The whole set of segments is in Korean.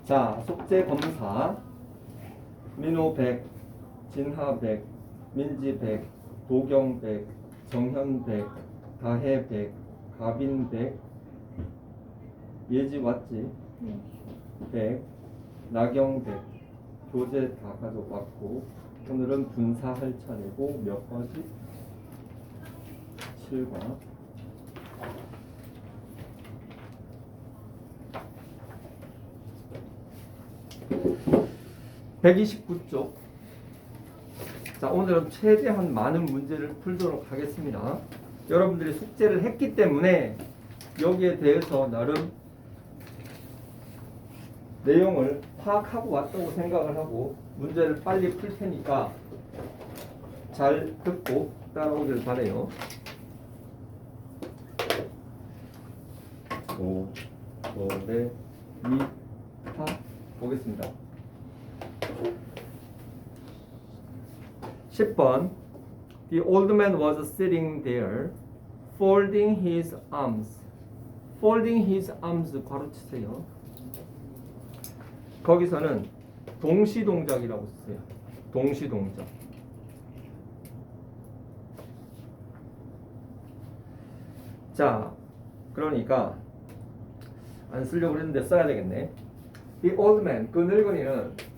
자, 속재 검사. 민호 100, 진하 100, 민지 100, 도경 100, 정현 100, 다혜 100, 가빈 100, 예지 왔지? 100, 나경 100, 교재 다 가져왔고 오늘은 분사할 차례고 몇 가지? 7과 129쪽. 자, 오늘은 최대한 많은 문제를 풀도록 하겠습니다. 여러분들이 숙제를 했기 때문에 여기에 대해서 나름 내용을 파악하고 왔다고 생각을 하고 문제를 빨리 풀 테니까 잘 듣고 따라오길 바래요. 5, 노래, 미, 파 보겠습니다. 10번. The old man was sitting there, folding his arms. Folding his arms 괄호치세요. 거기서는 동시동작이라고 쓰세요. 동시동작. 자, 그러니까 안 쓰려고 했는데 써야 되겠네. The old man, 그 늙은이는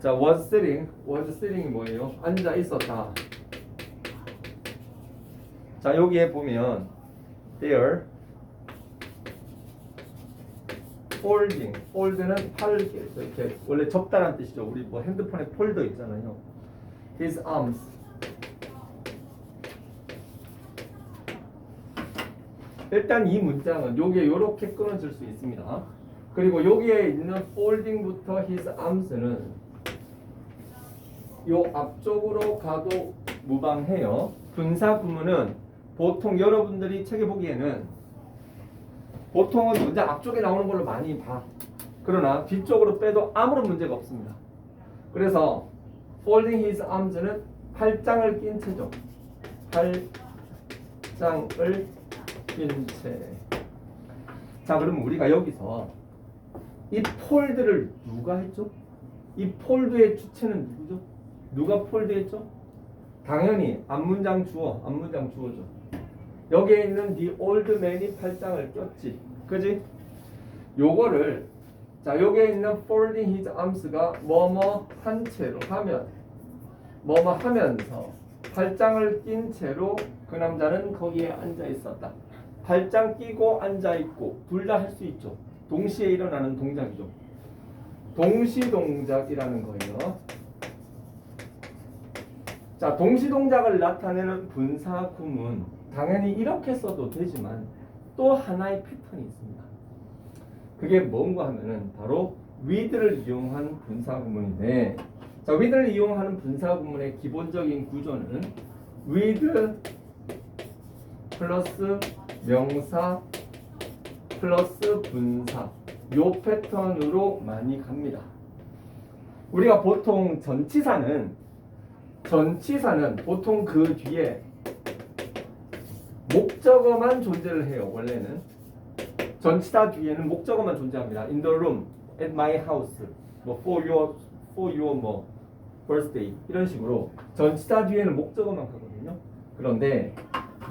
자, was sitting이 뭐예요? 앉아 있었다. 자, 여기에 보면 there, fold는 팔을 이렇게 원래 접다란 뜻이죠. 우리 뭐 핸드폰에 폴더 있잖아요. His arms. 일단 이 문장은 여기에 이렇게 끊어질 수 있습니다. 그리고 여기에 있는 folding부터 his arms는 요 앞쪽으로 가도 무방해요. 분사 구문은 보통 여러분들이 책에 보기에는 보통은 문장 앞쪽에 나오는 걸로 많이 봐. 그러나 뒤쪽으로 빼도 아무런 문제가 없습니다. 그래서 folding his arms는 팔짱을 낀 채죠. 팔짱을 낀 채. 자, 그러면 우리가 여기서 이 폴드를 누가 했죠? 이 폴드의 주체는 누구죠? 누가 폴드했죠? 당연히 앞문장 주어죠. 여기에 있는 the old man이 팔짱을 꼈지, 그지? 요거를 자, 여기에 있는 folding his arms가 뭐뭐 한 채로 하면 뭐뭐 하면서 팔짱을 낀 채로 그 남자는 거기에 앉아 있었다. 팔짱 끼고 앉아 있고 둘 다 할 수 있죠. 동시에 일어나는 동작이죠. 동시 동작이라는 거예요. 자, 동시 동작을 나타내는 분사 구문 당연히 이렇게 써도 되지만 또 하나의 패턴이 있습니다. 그게 뭔가 하면은 바로 with를 이용한 분사 구문인데, 자, with를 이용하는 분사 구문의 기본적인 구조는 with 플러스 명사 플러스 분사 요 패턴으로 많이 갑니다. 우리가 보통 전치사는 보통 그 뒤에 목적어만 존재를 해요. 원래는 전치사 뒤에는 목적어만 존재합니다. In the room, at my house, 뭐 for your 뭐 birthday 이런 식으로 전치사 뒤에는 목적어만 가거든요. 그런데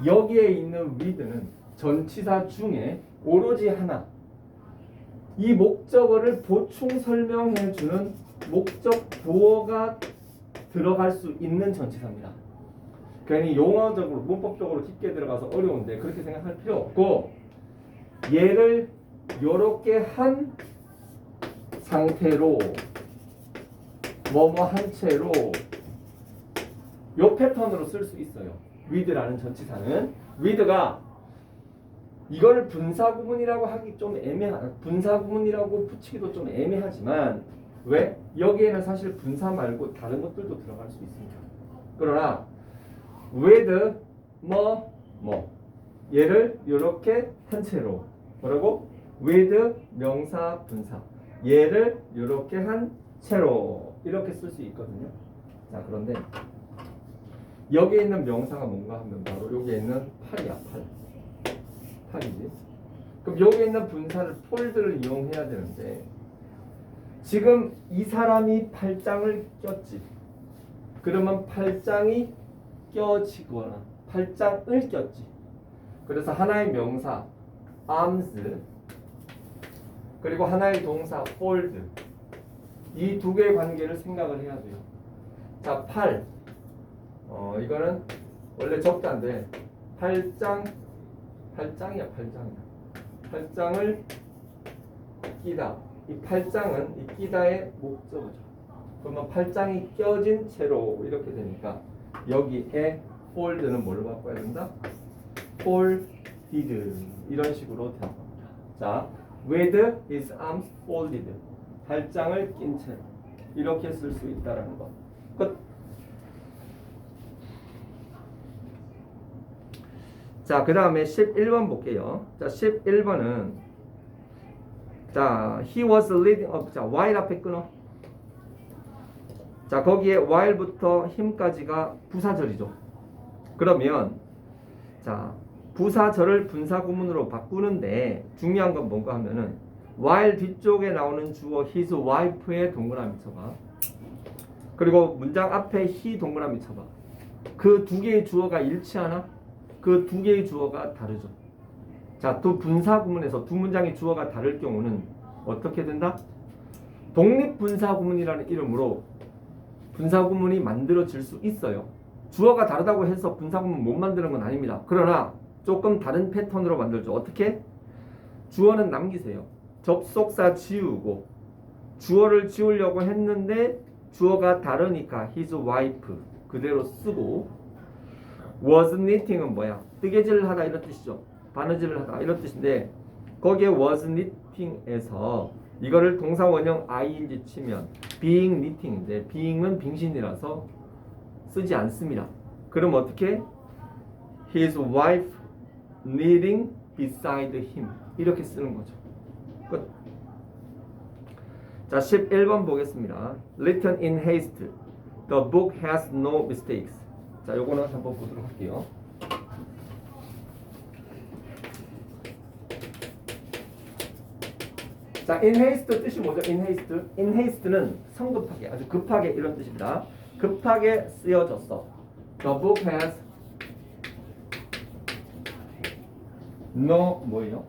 여기에 있는 with는 전치사 중에 오로지 하나, 이 목적어를 보충 설명해주는 목적 보어가 들어갈 수 있는 전치사입니다. 괜히 용어적으로 문법적으로 깊게 들어가서 어려운데 그렇게 생각할 필요 없고, 얘를 요렇게 한 상태로 뭐뭐 한 채로 요 패턴으로 쓸 수 있어요. with라는 전치사는 with가 이걸 분사구문이라고 하기 좀 분사구문이라고 붙이기도 좀 애매하지만, 왜? 여기에는 사실 분사 말고 다른 것들도 들어갈 수 있습니다. 그러나 with 뭐 얘를 이렇게 한 채로 뭐라고? with 명사 분사 얘를 이렇게 한 채로 이렇게 쓸 수 있거든요. 자, 그런데 여기에 있는 명사가 뭔가 하면 바로 여기에 있는 팔이야. 팔이지. 그럼 여기 있는 분사를 폴드를 이용해야 되는데 지금 이 사람이 팔짱을 꼈지. 그러면 팔짱이 껴지거나 팔짱을 꼈지. 그래서 하나의 명사 arms 그리고 하나의 동사 fold 이 두 개의 관계를 생각을 해야 돼요. 자, 팔 이거는 원래 적자인데 팔짱이야. 팔짱을 끼다. 이 팔짱은 이 끼다의 목적어죠. 그러면 팔짱이 껴진 채로 이렇게 되니까 여기에 fold는 뭘로 바꿔야 된다? folded 이런 식으로 되는 겁니다. 자, with his arms folded 팔짱을 낀 채로 이렇게 쓸 수 있다라는 거. 끝. 자, 그 다음에 11번 볼게요. 자, 11번은 자, he was leading up. 자, while 앞에 끊어. 자, 거기에 while부터 him까지가 부사절이죠. 그러면 자, 부사절을 분사구문으로 바꾸는데 중요한 건 뭔가 하면은 while 뒤쪽에 나오는 주어 his wife의 동그라미 쳐봐. 그리고 문장 앞에 he 동그라미 쳐봐. 그 두 개의 주어가 일치하나? 그 두 개의 주어가 다르죠. 자, 또 분사구문에서 두 문장의 주어가 다를 경우는 어떻게 된다? 독립분사구문이라는 이름으로 분사구문이 만들어질 수 있어요. 주어가 다르다고 해서 분사구문 못 만드는 건 아닙니다. 그러나 조금 다른 패턴으로 만들죠. 어떻게? 주어는 남기세요. 접속사 지우고 주어를 지우려고 했는데 주어가 다르니까 his wife 그대로 쓰고 was knitting은 뭐야? 뜨개질을 하다 이런 뜻이죠. 바느질을 하다 이런 뜻인데 거기에 was knitting에서 이거를 동사 원형 ing 치면 being knitting인데 being은 빙신이라서 쓰지 않습니다. 그럼 어떻게? His wife knitting beside him 이렇게 쓰는 거죠. 끝. 자, 11번 보겠습니다. Written in haste. The book has no mistakes. 자, 요거는 한번 보도록 할게요. 자, in haste 뜻이 뭐죠? in haste. in haste는 성급하게, 아주 급하게 이런 뜻입니다. 급하게 쓰여졌어. The book has no 뭐예요?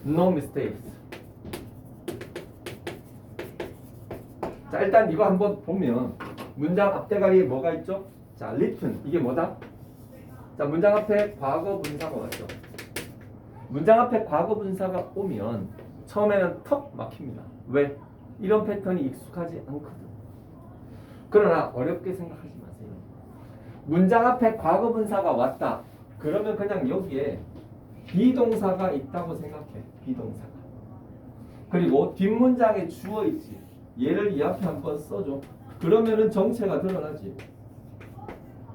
No mistakes. 자, 일단 이거 한번 보면 문장 앞대가리에 뭐가 있죠? 자, written 이게 뭐다? 자, 문장 앞에 과거 분사가 왔죠. 문장 앞에 과거 분사가 오면 처음에는 턱 막힙니다. 왜? 이런 패턴이 익숙하지 않거든. 그러나 어렵게 생각하지 마세요. 문장 앞에 과거 분사가 왔다. 그러면 그냥 여기에 비동사가 있다고 생각해. 비동사가. 그리고 뒷문장에 주어 있지. 얘를 이 앞에 한번 써줘. 그러면은 정체가 드러나지.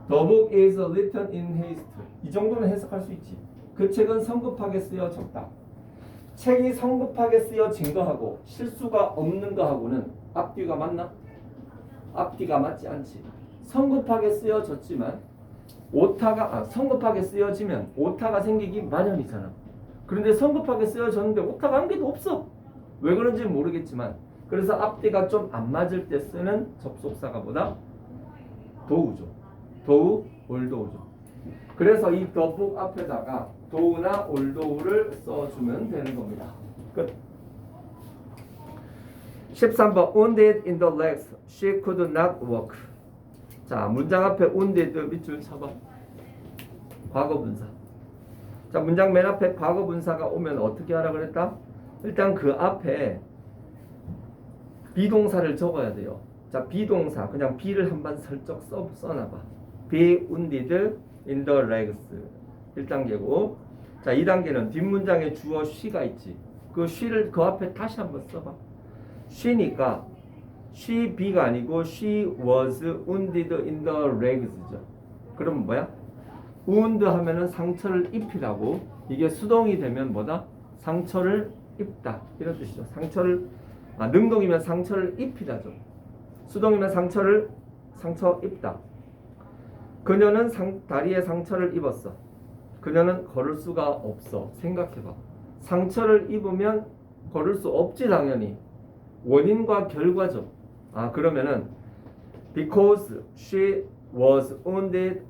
The book is written in haste. 이 정도는 해석할 수 있지. 그 책은 성급하게 쓰여졌다. 책이 성급하게 쓰여진 거하고 실수가 없는 거하고는 앞뒤가 맞나? 앞뒤가 맞지 않지. 성급하게 쓰여졌지만 오타가 성급하게 쓰여지면 오타가 생기기 마련이잖아. 그런데 성급하게 쓰여졌는데 오타가 한 개도 없어. 왜 그런지는 모르겠지만 그래서 앞뒤가 좀 안 맞을 때 쓰는 접속사가 뭐다? 도우죠. 도우, 올도우죠. 그래서 이 the book 앞에다가 도우나 올도우를 써주면 되는 겁니다. 끝. 13번 wounded in the legs. She could not walk. 자, 문장 앞에 wounded 밑줄 쳐봐. 과거 분사. 자, 문장 맨 앞에 과거 분사가 오면 어떻게 하라 그랬다? 일단 그 앞에 비동사를 적어야 돼요. 자, 비동사 그냥 be를 한번 슬쩍 써놔봐. be wounded in the legs 1단계고, 자 2단계는 뒷문장에 주어 she가 있지. 그 she를 그 앞에 다시 한번 써봐. she니까 she be가 아니고 she was wounded in the legs죠. 그러면 뭐야? wound 하면은 상처를 입히라고. 이게 수동이 되면 뭐다? 상처를 입다 이런 뜻이죠. 상처를 능동이면 상처를 입히다죠. 수동이면 상처 입다. 그녀는 다리에 상처를 입었어. 그녀는 걸을 수가 없어. 생각해봐. 상처를 입으면 걸을 수 없지 당연히. 원인과 결과죠. 그러면은 because she was wounded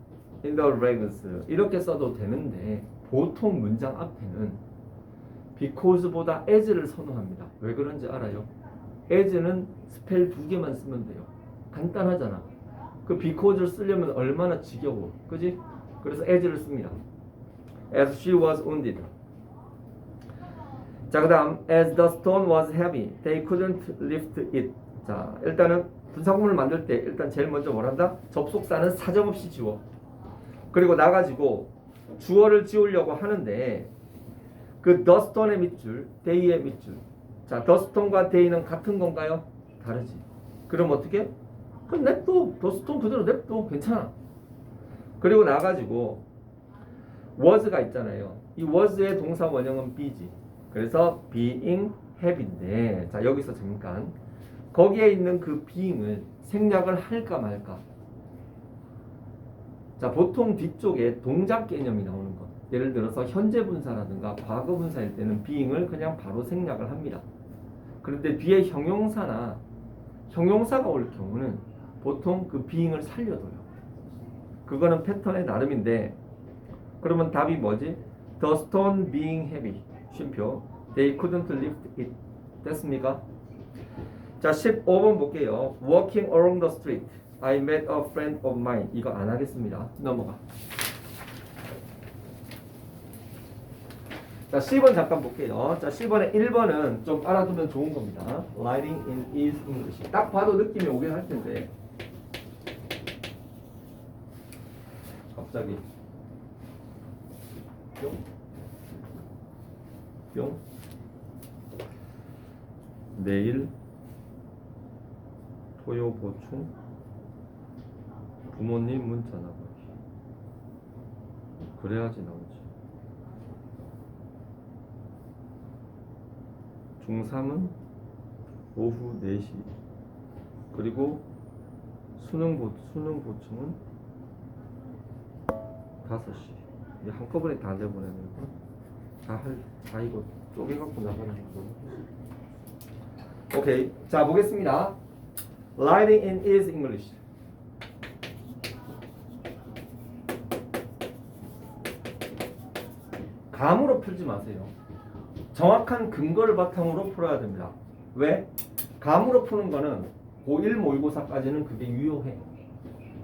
in the legs 이렇게 써도 되는데 보통 문장 앞에는 because보다 as를 선호합니다. 왜 그런지 알아요? as는 스펠 2개만 쓰면 돼요. 간단하잖아. 그 because를 쓰려면 얼마나 지겨워. 그지? 그래서 as를 씁니다. as she was wounded. 자, 그 다음 as the stone was heavy, they couldn't lift it. 자, 일단은 분사구문을 만들 때 일단 제일 먼저 뭘 한다? 접속사는 사정없이 지워. 그리고 나가지고 주어를 지우려고 하는데 그 the stone의 밑줄, they의 밑줄. 자, the stone과 they는 같은 건가요? 다르지. 그럼 어떻게? 그럼 냅둬. the stone 그대로 냅둬. 괜찮아. 그리고 나가지고 was가 있잖아요. 이 was의 동사 원형은 be지. 그래서 being have인데 자 여기서 잠깐 거기에 있는 그 being을 생략을 할까 말까. 자 보통 뒤쪽에 동작 개념이 나오는 것. 예를 들어서 현재 분사라든가 과거 분사일 때는 being을 그냥 바로 생략을 합니다. 그런데 뒤에 형용사나 형용사가 올 경우는 보통 그 being을 살려둬요. 그거는 패턴의 나름인데 그러면 답이 뭐지? The stone being heavy. 쉼표. They couldn't lift it. 됐습니까? 자 15번 볼게요. Walking along the street. I met a friend of mine. 이거 안 하겠습니다. 넘어가. 자 10번 잠깐 볼게요. 자 10번에 1번은 좀 알아두면 좋은 겁니다. Writing in is English. 딱 봐도 느낌이 오긴 할 텐데 갑자기 뿅 내일 토요 보충 부모님 문자 나가기 그래야지 나오지. 중3은 오후 4시 그리고 수능 보충은 5시. 이제 한꺼번에 다 내보내는 거. 다 이거 쪼개갖고 나가는 거. 오케이. 자, 보겠습니다. Writing in is English. 감으로 풀지 마세요. 정확한 근거를 바탕으로 풀어야 됩니다. 왜? 감으로 푸는 거는 고1 모의고사까지는 그게 유효해.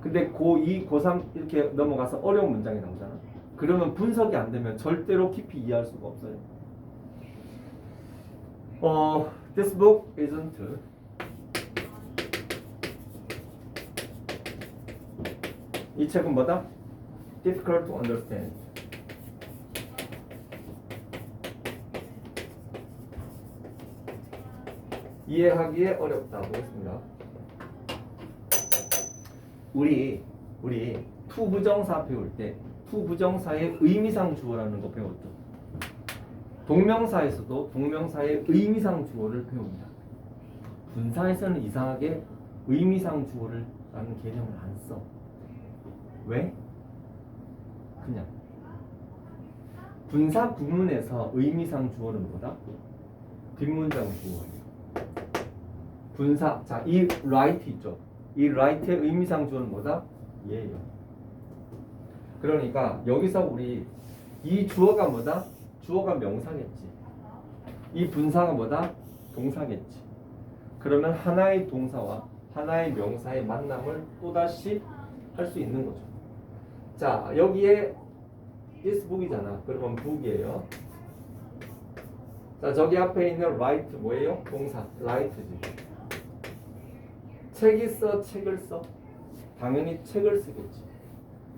근데 고2, 고3 이렇게 넘어가서 어려운 문장이 나오잖아. 그러면 분석이 안 되면 절대로 깊이 이해할 수가 없어요. This book isn't 이 책은 뭐다? Difficult to understand. 이해하기에 어렵다. 보겠습니다. 우리 투부정사 배울 때 투부정사의 의미상 주어라는 거 배웠죠. 동명사에서도 동명사의 의미상 주어를 배웁니다. 분사에서는 이상하게 의미상 주어를 라는 개념을 안 써. 왜? 그냥 분사 구문에서 의미상 주어는 뭐다? 뒷문장 주어예요. 분사, 자, 이 right 있죠. 이 right의 의미상 주어는 뭐다? 얘예요. 그러니까 여기서 우리 이 주어가 뭐다? 주어가 명사겠지. 이 분사가 뭐다? 동사겠지. 그러면 하나의 동사와 하나의 명사의 만남을 또다시 할 수 있는 거죠. 자, 여기에 this book이잖아. 그러면 book이에요. 자, 저기 앞에 있는 write 뭐예요? 동사, write지. 책이 써, 책을 써? 당연히 책을 쓰겠지.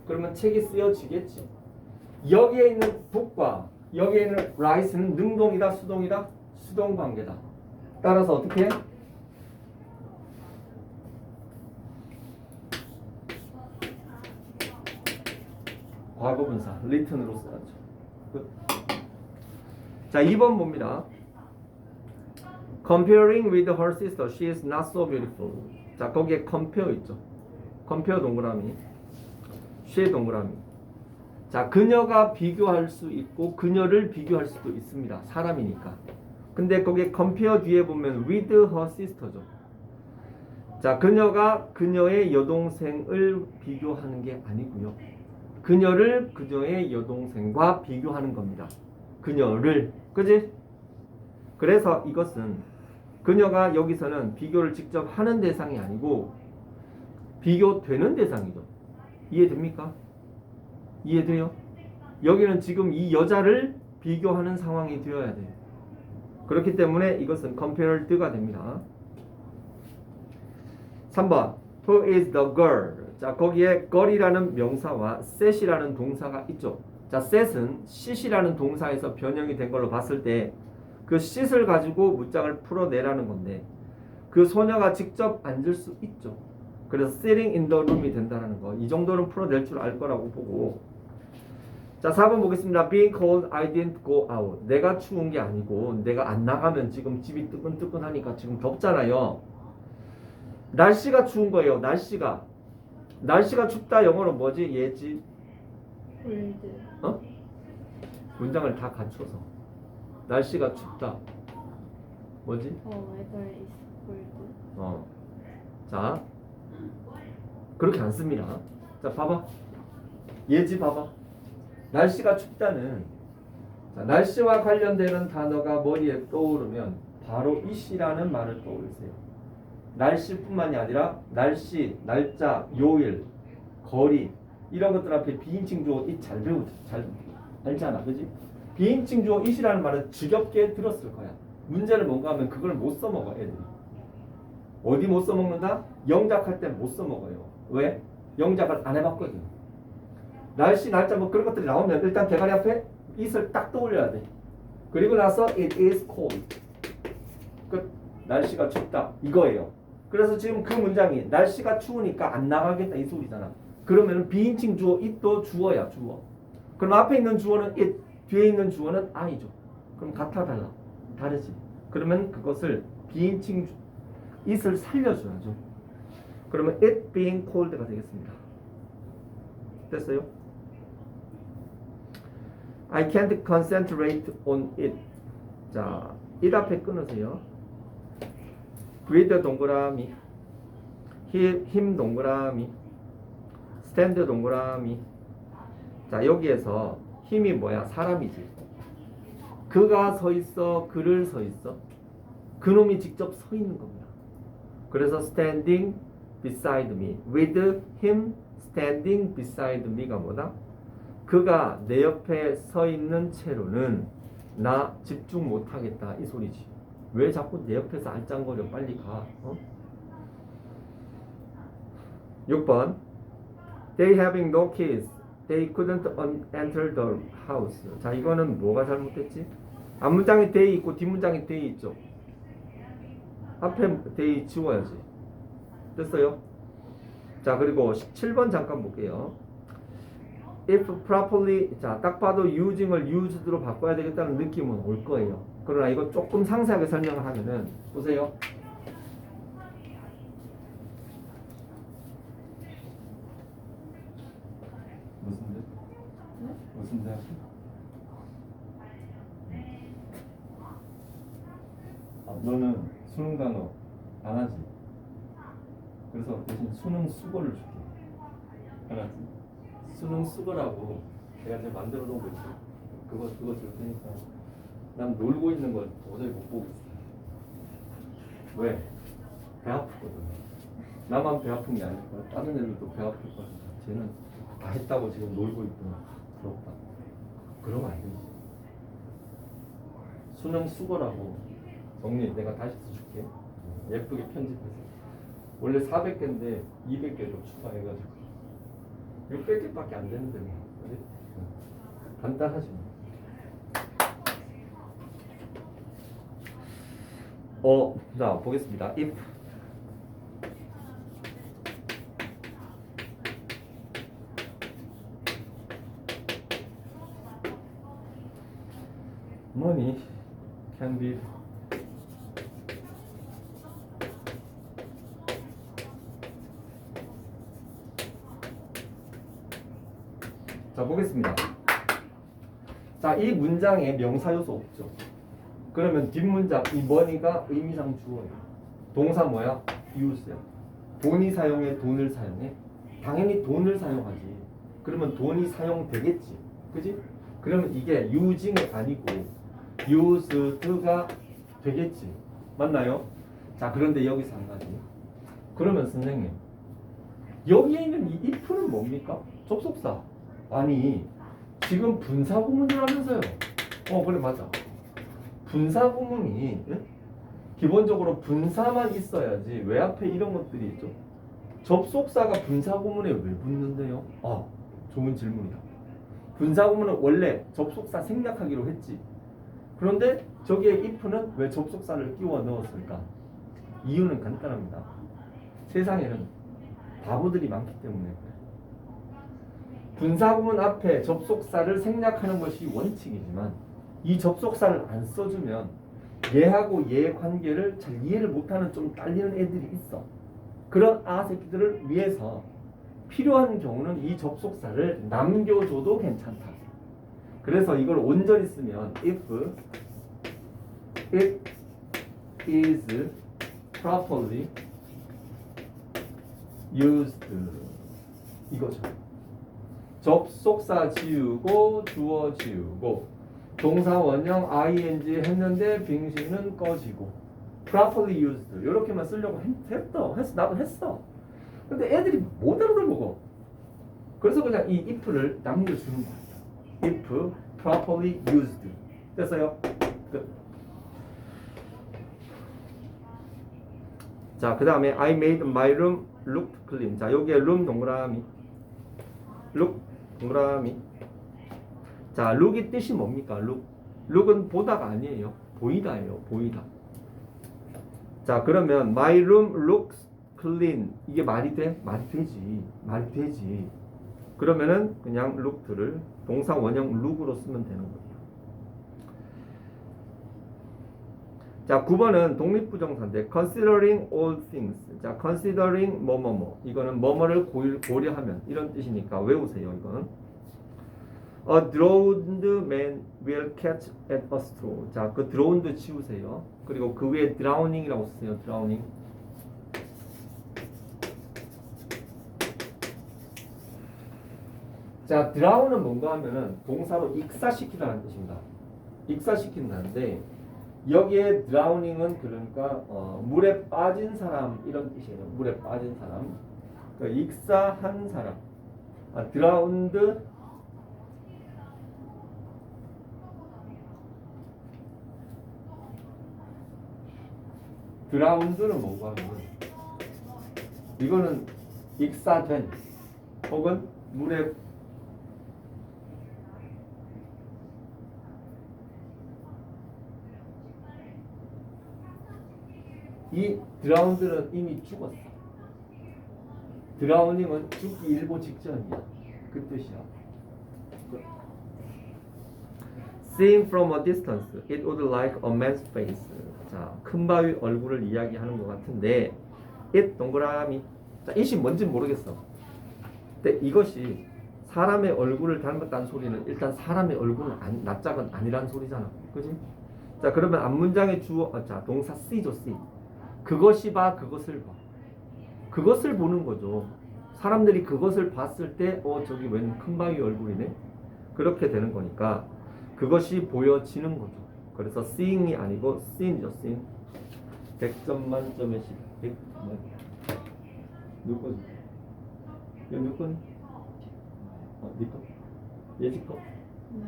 그러면 책이 쓰여지겠지. 여기에 있는 book과 여기에 있는 write는 능동이다, 수동이다? 수동 관계다. 따라서 어떻게 해? 과거분사, written으로 써야죠. 끝. 자, 2번 봅니다. Comparing with her sister, she is not so beautiful. 자, 거기에 compare 있죠. compare 동그라미. 쉐 동그라미. 자, 그녀가 비교할 수 있고 그녀를 비교할 수도 있습니다. 사람이니까. 근데 거기에 compare 뒤에 보면 with her sister죠. 자, 그녀가 그녀의 여동생을 비교하는 게 아니고요. 그녀를 그녀의 여동생과 비교하는 겁니다. 그녀를. 그지? 그래서 이것은 그녀가 여기서는 비교를 직접 하는 대상이 아니고 비교되는 대상이죠. 이해됩니까? 이해돼요? 여기는 지금 이 여자를 비교하는 상황이 되어야 돼요. 그렇기 때문에 이것은 compared가 됩니다. 3번 Who is the girl? 자, 거기에 girl이라는 명사와 set이라는 동사가 있죠. 자, set은 sit이라는 동사에서 변형이 된 걸로 봤을 때 그 sit을 가지고 문장을 풀어내라는 건데 그 소녀가 직접 앉을 수 있죠. 그래서 sitting in the room이 된다는 거. 이 정도는 풀어낼 줄 알 거라고 보고. 자, 4번 보겠습니다. Being cold, I didn't go out. 내가 추운 게 아니고 내가 안 나가면 지금 집이 뜨끈뜨끈하니까 지금 덥잖아요. 날씨가 추운 거예요. 날씨가 춥다 영어로 뭐지? 예지? 콜드. 어? 문장을 다 갖춰서 날씨가 춥다 뭐지? weather is cold. 자, 그렇게 안 씁니다. 자, 봐봐. 예지 봐봐. 날씨가 춥다는, 자, 날씨와 관련되는 단어가 머리에 떠오르면 바로 it이라는 말을 떠올리세요. 날씨뿐만이 아니라 날씨, 날짜, 요일, 거리 이런 것들 앞에 비인칭 주어 it 잘 배우죠. 잘 알잖아, 그지? 비인칭 주어 it이라는 말은 지겹게 들었을 거야. 문제는 뭔가 하면 그걸 못 써먹어 애들이. 어디 못 써먹는다? 영작할 때 못 써먹어요. 왜? 영작을 안 해봤거든. 날씨, 날짜 뭐 그런 것들이 나오면 일단 대가리 앞에 it을 딱 떠올려야 돼. 그리고 나서 it is cold. 끝. 날씨가 춥다 이거예요. 그래서 지금 그 문장이 날씨가 추우니까 안 나가겠다 이 소리잖아. 그러면 비인칭 주어 it도 주어야 주어. 그럼 앞에 있는 주어는 it, 뒤에 있는 주어는 I죠. 그럼 같아 달라? 다르지. 그러면 그것을 비인칭 it을 살려줘야죠. 그러면 it being cold가 되겠습니다. 됐어요? I can't concentrate on it. 자, it 앞에 끊으세요. with 동그라미, him 동그라미, stand 동그라미. 자, 여기에서 힘이 뭐야? 사람이지. 그가 서 있어, 그를 서 있어. 그놈이 직접 서 있는 겁니다. 그래서 standing beside me, with him standing beside me가 뭐다? 그가 내 옆에 서 있는 채로는 나 집중 못하겠다 이 소리지. 왜 자꾸 내 옆에서 알짱거려? 빨리 가. 6번 They having no keys. They couldn't enter the house. 자, 이거는 뭐가 잘못됐지? 앞문장에 they 있고 뒷문장에 they 있죠. 앞에 they 지워야지. 됐어요? 자, 그리고 17번 잠깐 볼게요. If properly, 자, 딱 봐도 using을 used로 바꿔야 되겠다는 느낌은 올 거예요. 그러나 이거 조금 상세하게 설명을 하면은 보세요. 무슨데? 무슨데? 너는 수능 단어 안 하지? 그래서 대신 수능 수거를 줄게. 알았지? 수능 수거라고 내가 지금 만들어 놓은 거 있어. 그거 줄 테니까. 난 놀고 있는 걸 도저히 못 보고 있어. 왜? 배 아프거든. 나만 배 아픈 게 아니고 다른 애들도 배 아플 거야. 쟤는 다 했다고 지금 놀고 있구나. 부럽다. 그러면 안 되지. 수능 수거라고 정리 내가 다시 써줄게. 예쁘게 편집해서. 원래 400개인데 200개로 추가해가지고 600개밖에 안 되는데 뭐. 그래? 간단하지 뭐. 자, 보겠습니다. if money can be 자, 보겠습니다. 자, 이 문장에 명사 요소 없죠. 그러면 뒷문장 이 money가 의미상 주어예요. 동사 뭐야? use야. 돈이 사용해, 돈을 사용해. 당연히 돈을 사용하지. 그러면 돈이 사용되겠지. 그지? 그러면 이게 using이 아니고 used가 되겠지. 맞나요? 자, 그런데 여기서 한 가지. 그러면 선생님, 여기에 있는 이 if는 뭡니까? 접속사. 아니, 지금 분사구문을 하면서요. 그래, 맞아. 분사구문이 기본적으로 분사만 있어야지 왜 앞에 이런 것들이 있죠? 접속사가 분사구문에 왜 붙는데요? 좋은 질문이다. 분사구문은 원래 접속사 생략하기로 했지. 그런데 저기에 if는 왜 접속사를 끼워 넣었을까? 이유는 간단합니다. 세상에는 바보들이 많기 때문에 그래. 분사구문 앞에 접속사를 생략하는 것이 원칙이지만 이 접속사를 안 써주면 얘하고 얘의 관계를 잘 이해를 못하는 좀 딸리는 애들이 있어. 그런 새끼들을 위해서 필요한 경우는 이 접속사를 남겨줘도 괜찮다. 그래서 이걸 온전히 쓰면 if it is properly used 이거죠. 접속사 지우고 주어 지우고 동사 원형 ing 했는데 빙시는 꺼지고 properly used 이렇게만 쓰려고 했어. 나도 했어. 근데 애들이 못 알아들어. 그래서 그냥 이 if를 남겨주는 거예요. if properly used 됐어요? 끝. 자, 그 다음에 I made my room look clean. 자, 여기에 room 동그라미 look 동그라미. 자, look이 뜻이 뭡니까? look은 보다가 아니에요. 보이다예요. 보이다. 자, 그러면 my room looks clean. 이게 말이 돼? 말이 되지. 말이 되지. 그러면은 그냥 look를 동사 원형 look으로 쓰면 되는 거예요. 자, 9번은 독립부정사인데 considering all things. 자, considering 뭐뭐뭐. 이거는 뭐뭐를 고려하면 이런 뜻이니까 외우세요. 이거는 a drowned man will catch at a straw. 자, 그 drowned 지우세요. 그리고 그 위에 drowning이라고 쓰세요. drowning. 자, drown은 뭔가 하면은 동사로 익사시키다는 뜻입니다. 익사시킨다는데 여기에 drowning은 그러니까 물에 빠진 사람 이런 뜻이에요. 물에 빠진 사람. 그러니까 익사한 사람. drowned drowned는 뭔가 하면 이거는 익사된 혹은 물에 이 drowned는 이미 죽었어. drowning은 죽기 일보 직전이야. 그 뜻이야. Seen from a distance, it would like a man's face. 자, 큰 바위 얼굴을 이야기하는 것 같은데, it 동그라미. 자, it이 뭔지 모르겠어. 근데 이것이 사람의 얼굴을 닮았다는 소리는 일단 사람의 얼굴은 낯짝은 아니란 소리잖아. 그지? 자, 그러면 앞문장의 주어, 자, 동사 see죠, see. 그것이 봐, 그것을 봐. 그것을 보는 거죠. 사람들이 그것을 봤을 때, 저기 웬 큰 바위 얼굴이네? 그렇게 되는 거니까 그것이 보여지는 거죠. 그래서 seeing이 아니고 seen이죠, seen. 100점 만점에 10. 100점. 누구 거지? 이거 누구 거니? 네 거? 예지 거? 네.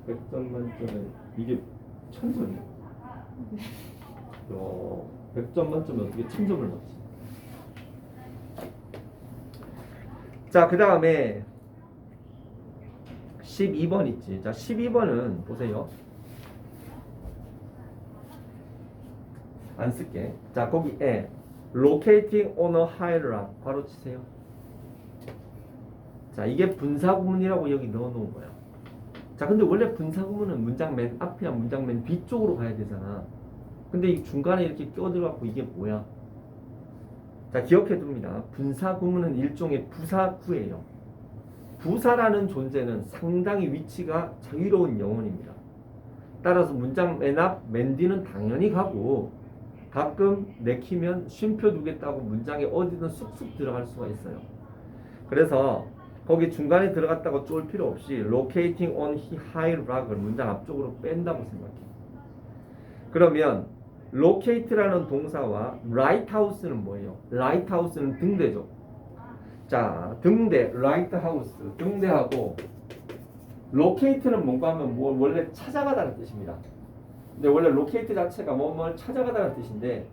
100점 만점에 이게 1000점이야. 100점 만점에 어떻게 1000점을 넣지? 자, 그 다음에 12번 있지. 자, 12번은 보세요. 안 쓸게. 자, 거기에 locating on a high rock 바로 치세요. 자, 이게 분사구문이라고 여기 넣어놓은 거야. 자, 근데 원래 분사구문은 문장 맨 앞이랑 문장 맨 뒤쪽으로 가야 되잖아. 근데 이 중간에 이렇게 껴들어갖고 이게 뭐야? 자, 기억해 둡니다. 분사구문은 일종의 부사구예요. 부사라는 존재는 상당히 위치가 자유로운 영혼입니다. 따라서 문장 맨 앞, 맨 뒤는 당연히 가고 가끔 내키면 쉼표 두겠다고 문장에 어디든 쑥쑥 들어갈 수가 있어요. 그래서 거기 중간에 들어갔다고 쫄 필요 없이 locating on high rock을 문장 앞쪽으로 뺀다고 생각해요. 그러면 locate라는 동사와 lighthouse는 뭐예요? lighthouse는 등대죠. 자, 등대, lighthouse, 등대하고 locate는 뭔가 하면 원래 찾아가다는 뜻입니다. 근데 원래 locate 자체가 뭐뭘 찾아가다는 뜻인데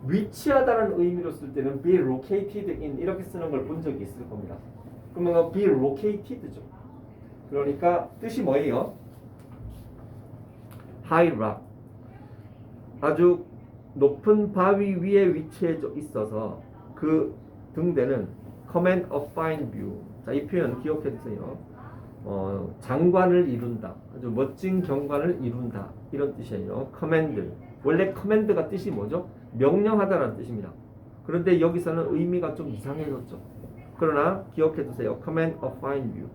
위치하다는 의미로 쓸 때는 be located in 이렇게 쓰는 걸 본 적이 있을 겁니다. 그러면 be located죠. 그러니까 뜻이 뭐예요? high rock, 아주 높은 바위 위에 위치해 있어서 그 등대는 command a fine view. 자, 이 표현 기억해 두세요. 장관을 이룬다, 아주 멋진 경관을 이룬다, 이런 뜻이에요. command, 원래 command가 뜻이 뭐죠? 명령하다라는 뜻입니다. 그런데 여기서는 의미가 좀 이상해졌죠. 그러나 기억해 두세요. command a fine view.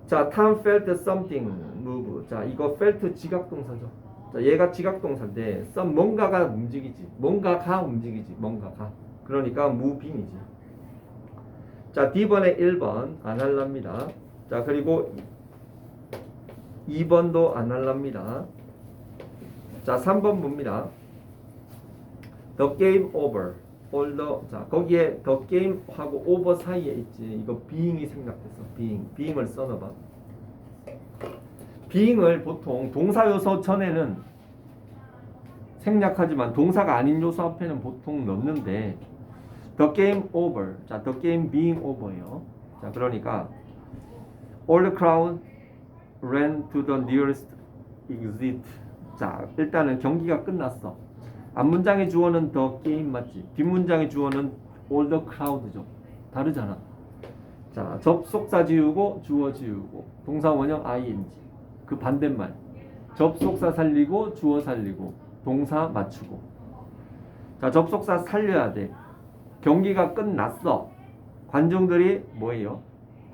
자, Tom felt something move. 자, 이거 felt 지각동사죠. 자, 얘가 지각동사인데 some 뭔가가 움직이지, 뭔가가 움직이지, 뭔가가. 그러니까 moving이지. 자, D번에 1번 안 할랍니다. 자, 그리고 2번도 안 할랍니다. 자, 3번 봅니다. The game over. all the, 자, 거기에 the game 하고 over 사이에 있지. 이거 being이 생략됐어. being을 써놔봐. being을 보통 동사 요소 전에는 생략하지만 동사가 아닌 요소 앞에는 보통 넣는데 the game over. 자, the game being over예요. 자, 그러니까 all the crowd ran to the nearest exit. 자, 일단은 경기가 끝났어. 앞문장의 주어는 the game 맞지? 뒷문장의 주어는 all the crowd죠. 다르잖아. 자, 접속사 지우고 주어 지우고 동사 원형 ing. 그 반대말. 접속사 살리고 주어 살리고 동사 맞추고. 자, 접속사 살려야 돼. 경기가 끝났어. 관중들이 뭐예요?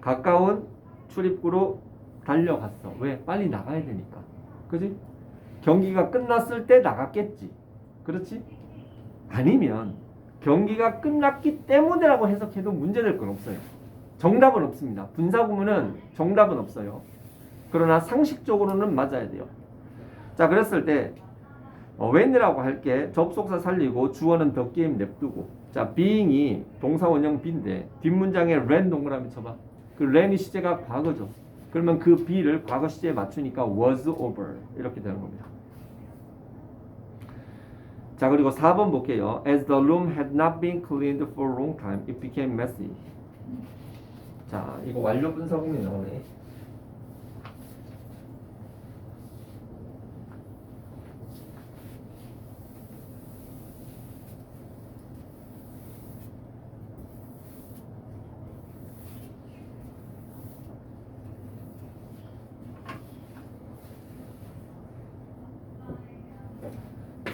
가까운 출입구로 달려갔어. 왜? 빨리 나가야 되니까. 그지? 경기가 끝났을 때 나갔겠지. 그렇지? 아니면 경기가 끝났기 때문에라고 해석해도 문제될 건 없어요. 정답은 없습니다. 분사구문은 정답은 없어요. 그러나 상식적으로는 맞아야 돼요. 자, 그랬을 때 when이라고 할게. 접속사 살리고 주어는 the game 냅두고. 자, being이 동사 원형 be인데 뒷문장에 ran 동그라미 쳐봐. 그 ran이 시제가 과거죠. 그러면 그 be를 과거 시제에 맞추니까 was over 이렇게 되는 겁니다. 자, 그리고 4번 볼게요. As the room had not been cleaned for a long time, it became messy. 자, 이거 완료 분사구문이 나오네.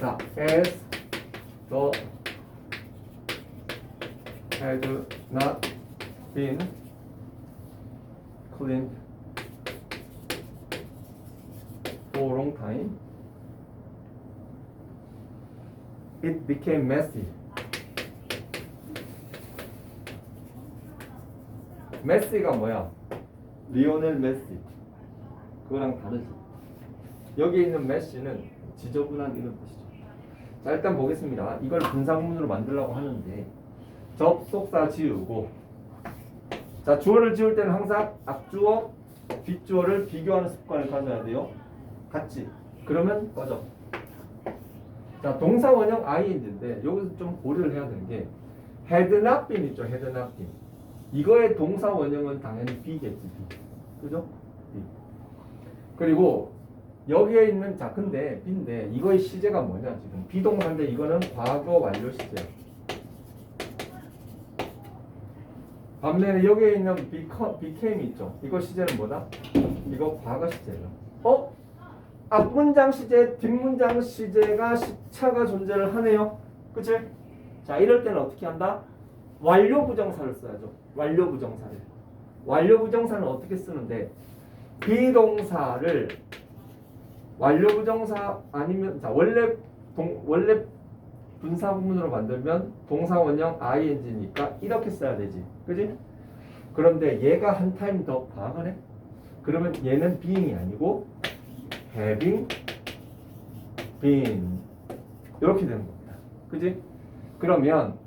자, as the had not been cleaned for a long time, it became messy. 메시가 뭐야? 리오넬 메시. 그거랑 다르지. 여기 있는 메시는 지저분한 이런 뜻이죠. 자, 일단 보겠습니다. 이걸 분사구문으로 만들려고 하는데 접속사 지우고, 자, 주어를 지울 때는 항상 앞주어, 뒷주어를 비교하는 습관을 가져야 돼요. 같지? 그러면 꺼져. 자, 동사 원형 ing인데 여기서 좀 고려를 해야 되는 게 had not been 있죠. had not been. 이거의 동사 원형은 당연히 be겠지. be. 그죠? be. 그리고 여기에 있는, 자, 근데 be인데 이거의 시제가 뭐냐? 지금 비동사인데 이거는 과거 완료 시제야. 반면에 여기에 있는 became 있죠. 이거 시제는 뭐다? 이거 과거 시제예요. 앞문장 시제, 뒷문장 시제가 시차가 존재를 하네요. 그치? 자, 이럴 때는 어떻게 한다? 완료 부정사를 써야죠. 완료 부정사를. 완료 부정사는 어떻게 쓰는데 비동사를 완료 부정사 아니면 자 원래 분사 구문으로 만들면 동사 원형 ing니까 이렇게 써야 되지. 그지? 그런데 얘가 한 타임 더 과거네. 그러면 얘는 being이 아니고 having been 이렇게 되는 겁니다. 그지? 그러면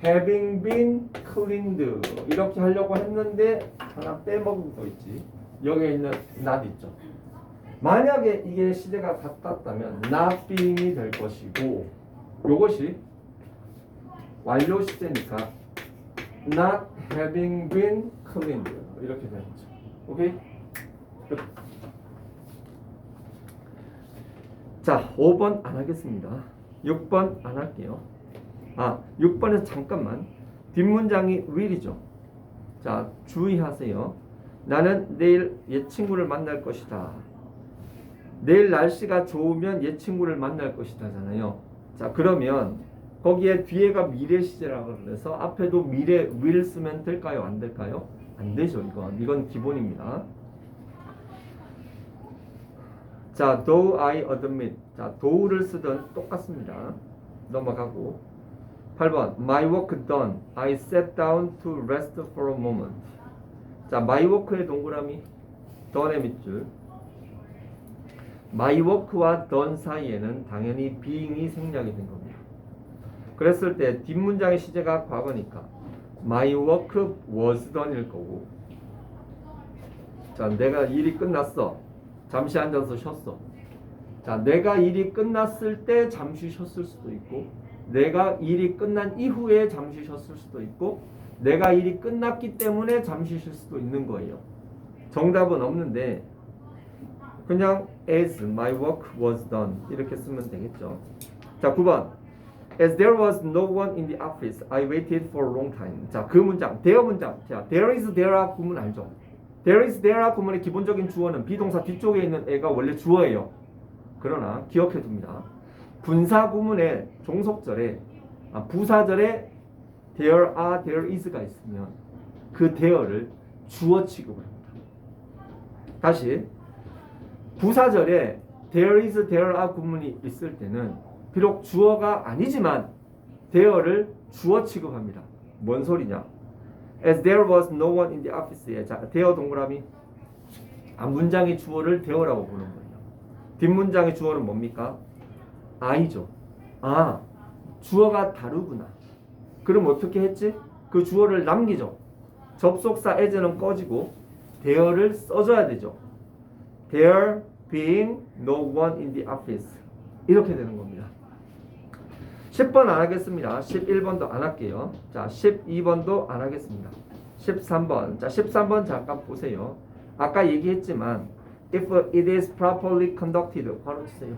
having been cleaned 이렇게 하려고 했는데 하나 빼먹은 거 있지. 여기에 있는 not 있죠. 만약에 이게 시제가 같았다면 not being이 될 것이고 요것이 완료 시제니까 not having been cleaned 이렇게 되는 거죠. 오케이? 끝. 자, 5번 안 하겠습니다. 6번 안 할게요. 6번에서 잠깐만. 뒷문장이 will이죠. 자, 주의하세요. 나는 내일 옛 친구를 만날 것이다. 내일 날씨가 좋으면 옛 친구를 만날 것이다잖아요. 자, 그러면 거기에 뒤에가 미래 시제라고 그래서 앞에도 미래 will 쓰면 될까요? 안 될까요? 안 되죠. 이건 기본입니다. 자, though I admit. 자, though를 쓰던 똑같습니다. 넘어가고 8번 My work done. I sat down to rest for a moment. 자, my work의 동그라미 done의 밑줄. my work와 done 사이에는 당연히 being이 생략이 된 겁니다. 그랬을 때 뒷문장의 시제가 과거니까 my work was done일 거고 자, 내가 일이 끝났어. 잠시 앉아서 쉬었어. 자, 내가 일이 끝났을 때 잠시 쉬었을 수도 있고 내가 일이 끝난 이후에 잠시 쉬었을 수도 있고 내가 일이 끝났기 때문에 잠시 쉴 수도 있는 거예요. 정답은 없는데 그냥 as my work was done 이렇게 쓰면 되겠죠. 자, 9번 As there was no one in the office, I waited for a long time. 자, 그 문장, there 문장. 자, there is there 구문 알죠? There is there 구문의 기본적인 주어는 비동사 뒤쪽에 있는 애가 원래 주어예요. 그러나 기억해 둡니다. 분사 구문의 종속절에 부사절에 there are, there is가 있으면 그 there를 주어 취급을 합니다. 다시 부사절에 there is, there are 구문이 있을 때는 비록 주어가 아니지만 there를 주어 취급합니다. 뭔 소리냐? As there was no one in the office에 자, there 동그라미 문장의 주어를 there라고 보는 거예요. 뒷문장의 주어는 뭡니까? I죠. 주어가 다르구나. 그럼 어떻게 했지? 그 주어를 남기죠. 접속사 as는 꺼지고 there를 써줘야 되죠. There being no one in the office 이렇게 되는 겁니다. 10번 안 하겠습니다. 11번도 안 할게요. 자, 12번도 안 하겠습니다. 13번. 자, 13번 잠깐 보세요. 아까 얘기했지만 if it is properly conducted 바로 치세요.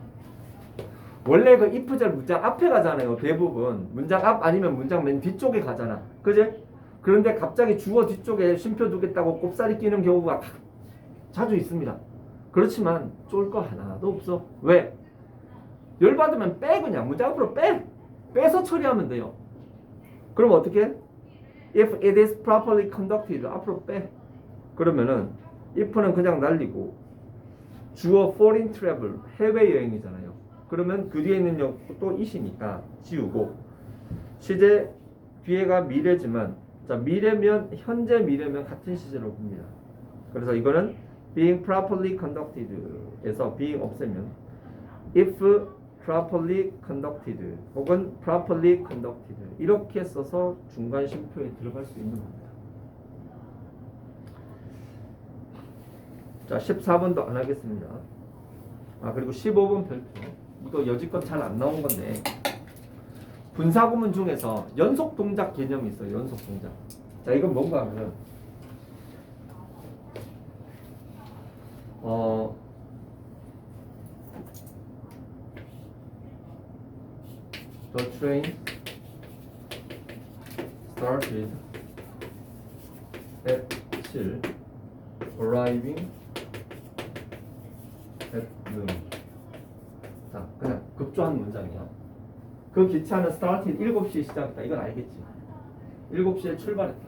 원래 그 if절 문장 앞에 가잖아요. 대부분 문장 앞 아니면 문장 맨 뒤쪽에 가잖아. 그지? 그런데 갑자기 주어 뒤쪽에 쉼표 두겠다고 꼽사리 끼는 경우가 자주 있습니다. 그렇지만 쫄 거 하나도 없어. 왜? 열받으면 빼. 그냥 문장 앞으로 빼서 처리하면 돼요. 그럼 어떻게? If it is properly conducted 앞으로 빼. 그러면은 if는 그냥 날리고 주어 foreign travel 해외여행이잖아요. 그러면 그 뒤에 있는 또 it이니까 지우고 시제 뒤에가 미래지만 자, 미래면 현재 미래면 같은 시제로 봅니다. 그래서 이거는 being properly conducted에서 being 없애면 if properly conducted 혹은 properly conducted 이렇게 써서 중간 쉼표에 들어갈 수 있는 겁니다. 자, 14번도 안 하겠습니다. 그리고 15번 별표 이거 여지껏 잘 안 나온 건데 분사구문 중에서 연속 동작 개념이 있어요. 연속 동작. 자, 이건 뭔가 하면은 The train started at 7, arriving at noon. 자, 그냥 급조한 문장이야. 그 기차는 started 7시에 시작했다. 이건 알겠지? 7시에 출발했다.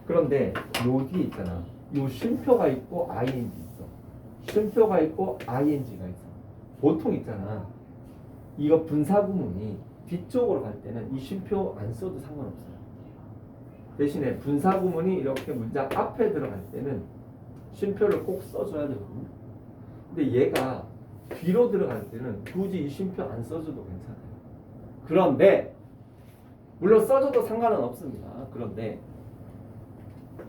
그런데 요 뒤에 있잖아. 요 쉼표가 있고 ing 있어. 쉼표가 있고 ing가 있어. 보통 있잖아. 이거 분사구문이 뒤쪽으로 갈 때는 이 쉼표 안 써도 상관없어요. 대신에 분사구문이 이렇게 문장 앞에 들어갈 때는 쉼표를 꼭 써줘야 되거든요. 근데 얘가 뒤로 들어갈 때는 굳이 이 쉼표 안 써줘도 괜찮아요. 그런데 물론 써줘도 상관은 없습니다. 그런데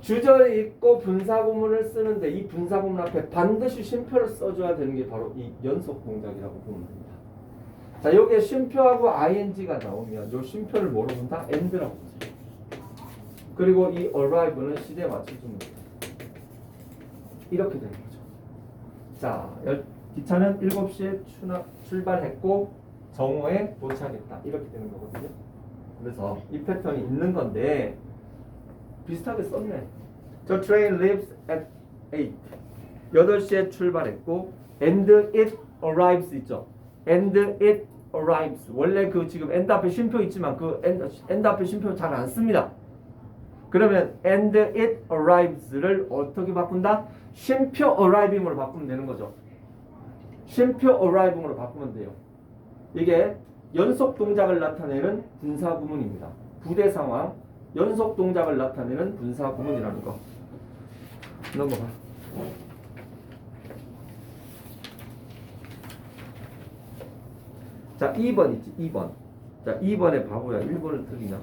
주절이 있고 분사구문을 쓰는데 이 분사구문 앞에 반드시 쉼표를 써줘야 되는 게 바로 이 연속 동작이라고 보면 됩니다. 자, 여기에 쉼표하고 ing가 나오면 이 쉼표를 뭐로 본다? and라고 보세요. 그리고 이 arrive는 시대에 맞춰주는 거예요. 이렇게 되는 거죠. 자, 기차는 7시에 출발했고 정오에 도착했다. 이렇게 되는 거거든요. 그래서 이 패턴이 있는 건데 비슷하게 썼네. The train leaves at 8. 8시에 출발했고 and it arrives 있죠. and it arrives. 원래 그 지금 and 앞에 쉼표 있지만 그 and 앞에 쉼표 잘 안 씁니다. 그러면 and it arrives를 어떻게 바꾼다? 쉼표 arriving으로 바꾸면 되는 거죠. 쉼표 arriving으로 바꾸면 돼요. 이게 연속 동작을 나타내는 분사 구문입니다. 부대 상황, 연속 동작을 나타내는 분사 구문이라는 거. 넘어가. 자, 2번 있지. 2번. 자, 2번에 바보야. 1번을 틀리냐?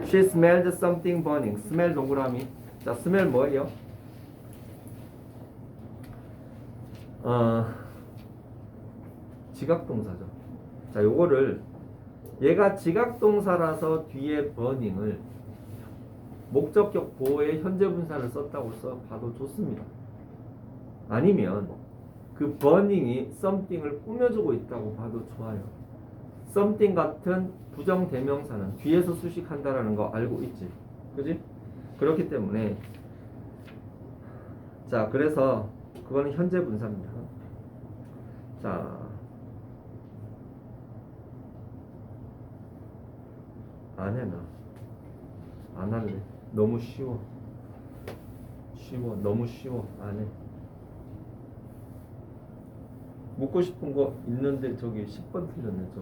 She smelled something burning. smell 동그라미. 자, smell 뭐예요? 지각동사죠. 자, 요거를 얘가 지각동사라서 뒤에 burning을 목적격 보호의 현재 분사를 썼다고 봐도 좋습니다. 아니면 그 burning이 something을 꾸며주고 있다고 봐도 좋아요. something 같은 부정 대명사는 뒤에서 수식한다라는 거 알고 있지, 그지? 그렇기 때문에 자, 그래서 그거는 현재 분사입니다. 자, 안 해. 나 안 할래. 너무 쉬워. 너무 쉬워. 안 해. 묻고 싶은 거 있는데 저기 10번 틀렸네. 저.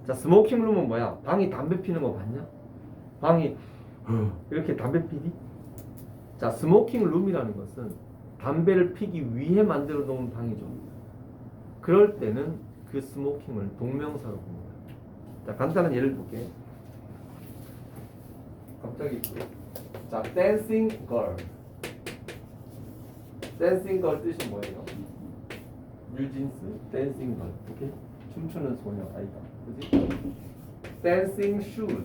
자, 스모킹 룸은 뭐야? 방이 담배 피는 거 봤냐? 방이 이렇게 담배 피니? 자, 스모킹 룸이라는 것은 담배를 피기 위해 만들어 놓은 방이죠. 그럴 때는 그 스모킹을 동명사로 봅니다. 자, 간단한 예를 볼게. 갑자기 자, dancing girl. dancing girl 뜻이 뭐예요? 뉴진스 dancing girl. 오케이? 춤추는 소녀 아이가. 그지? dancing shoes.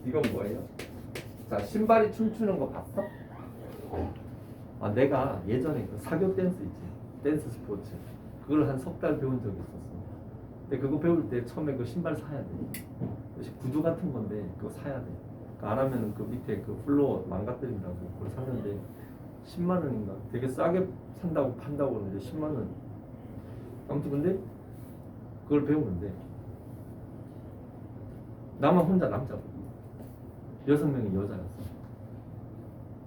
이건 뭐예요? 자, 신발이 춤추는 거 봤어? 아, 내가 예전에 그 사교 댄스 있지. 댄스 스포츠. 그걸 한 석 달 배운 적이 있었어. 근데 그거 배울 때 처음에 그 신발 사야 돼. 구두 같은 건데 그거 사야 돼. 안 하면 그 밑에 그 플로어 망가뜨린다고 그걸 샀는데 10만 원인가? 되게 싸게 산다고 판다고 그러는데 10만 원. 아무튼 근데 그걸 배우는데 나만 혼자 남자거든. 6명이 여자였어.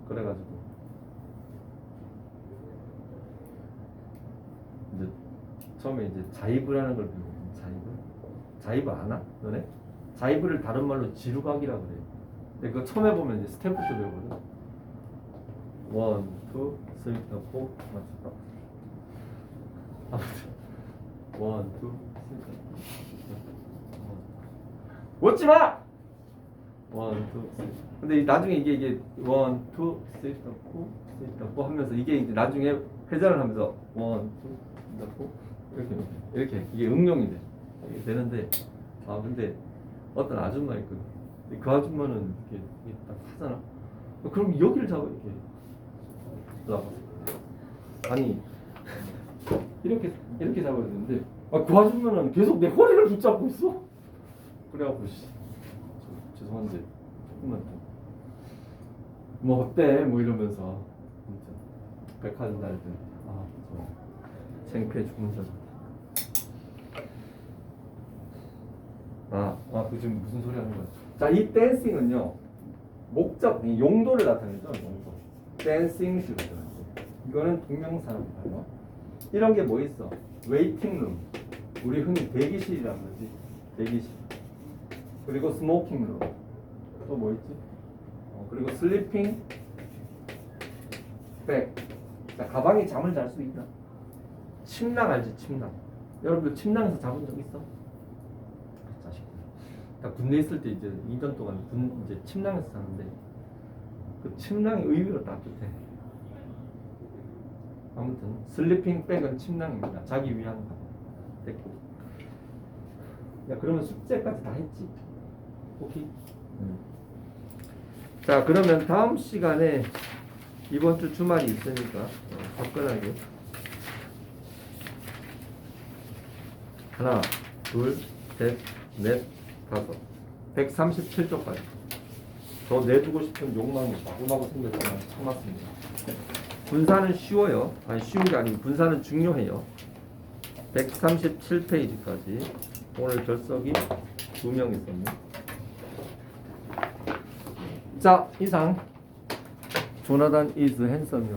그래가지고 이제 처음에 이제 자이브라는 걸 배우거든. 자이브 아나? 너네? 자이브를 다른 말로 지루각이라 그래. 근데 그거 처음 해보면 이제 스텝부터 배우거든. 1, 2, 3, 4 맞췄다. 아무튼 1, 2, 3, 4 웃지 마! 1, 2, 3. 근데 나중에 이게 1, 2, 3, 4 하면서 이게 이제 나중에 회전을 하면서 1, 2, 3, 4 이렇게 이게 응용이 돼. 이게 되는데 근데 어떤 아줌마 있거든. 그 아줌마는 이렇게 딱 하잖아. 그럼 여기를 잡아 이렇게. 아니 이렇게 잡아야 되는데 그 아줌마는 계속 내 허리를 붙잡고 있어. 그래갖고 죄송한데 조금만 뭐 어때? 뭐 이러면서 아무튼 백화점 다닐 때 저 창피해 죽는 줄 알았다. 그 지금 무슨 소리 하는 거야? 자, 이 댄싱은요, 목적, 이 용도를 나타내죠, 용도. 댄싱 시거든. 이거는 동명사입니다요. 이런 게 뭐 있어? 웨이팅룸. 우리 흔히 대기실이라고 그러지. 대기실. 그리고 스모킹룸. 또 뭐 있지? 그리고 슬리핑 백. 자, 가방에 잠을 잘 수 있다. 침낭 알지? 침낭. 여러분들 침낭에서 자본 적 있어? 자식. 나 군대 있을 때 이제 2년 동안 이제 침낭에서 자는데 그 침낭이 의외로 따뜻해. 아무튼 슬리핑 백은 침낭입니다. 자기 위한 거. 됐고. 야, 그러면 숙제까지 다 했지. 오케이. 자, 그러면 다음 시간에 이번 주 주말이 있으니까 접근하게. 하나, 둘, 셋, 넷, 다섯. 137쪽까지. 더 내주고 싶은 욕망이 마구마구 생겼지만 참았습니다. 분사는 쉬워요. 아니, 쉬운 게 아니고 분사는 중요해요. 137페이지까지. 오늘 결석이 2명 있었네. 자, 이상 조나단 is handsome